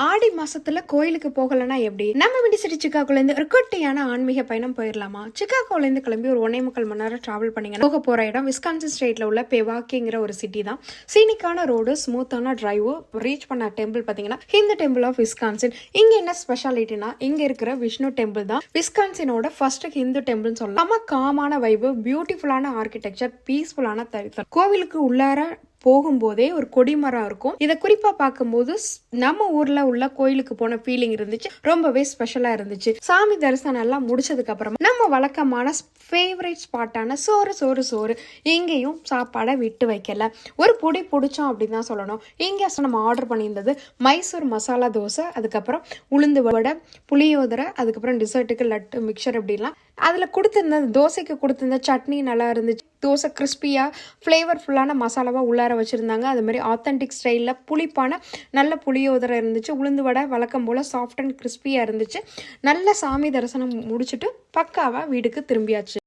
ஆடி மாசத்துல கோயிலுக்கு போகலன்னா எப்படி? நம்ம விண்டி சிட்டி சிக்காகோல இருந்து ஒரு குட்டியான ஆன்மீக பயணம் போயிடலாமா? சிக்காகோல இருந்து கிளம்பி ஒரு 1.25 மணி நேரம் டிராவல் பண்ணீங்கன்னா போக போற இடம் விஸ்கான்சன் ஸ்டேட்ல உள்ள பெவாக்கிங்கிற ஒரு சிட்டி தான். சீனிக்கான ரோடு, ஸ்மூத்தான டிரைவ். ரீச் பண்ண டெம்பிள் பாத்தீங்கன்னா ஹிந்து டெம்பிள் ஆஃப் விஸ்கான்சன். இங்க என்ன ஸ்பெஷாலிட்டினா இங்க இருக்கிற விஷ்ணு டெம்பிள் தான் விஸ்கான்சனோட ஃபர்ஸ்ட் ஹிந்து டெம்பிள்னு சொல்லலாம். நம்ம காமான வைபு, பியூட்டிஃபுல்லான ஆர்கிடெக்சர், பீஸ்ஃபுல்லான தரிசனம். கோவிலுக்கு உள்ளார போகும்போதே ஒரு கொடிமரம் இருக்கும். இதை குறிப்பா பார்க்கும்போது நம்ம ஊர்ல உள்ள கோயிலுக்கு போன ஃபீலிங் இருந்துச்சு. ரொம்பவே ஸ்பெஷலா இருந்துச்சு. சாமி தரிசனம் எல்லாம் முடிச்சதுக்கு அப்புறமா நம்ம வழக்கமான ஃபேவரட் ஸ்பாட்டான சோறு எங்கேயும் சாப்பாடை விட்டு வைக்கல. ஒரு பொடி பிடிச்சோம் அப்படின்னு தான் சொல்லணும். இங்கே நம்ம ஆர்டர் பண்ணியிருந்தது மைசூர் மசாலா தோசை, அதுக்கப்புறம் உளுந்து வடை, புளியோதரை, அதுக்கப்புறம் டிசர்ட்டுக்கு லட்டு, மிக்சர் அப்படிலாம். அதில் கொடுத்துருந்த தோசைக்கு கொடுத்துருந்த சட்னி நல்லா இருந்துச்சு. தோசை கிறிஸ்பியாக ஃப்ளேவர்ஃபுல்லான மசாலாவாக உள்ளார வச்சுருந்தாங்க. அது மாதிரி ஆத்தென்டிக் ஸ்டைலில் புளிப்பான நல்ல புளியோதரை இருந்துச்சு. உளுந்து வடை வழக்கம் போல் சாஃப்ட் அண்ட் கிறிஸ்பியாக இருந்துச்சு. நல்ல சாமி தரிசனம் முடிச்சுட்டு பக்காவாக வீட்டுக்கு திரும்பியாச்சு.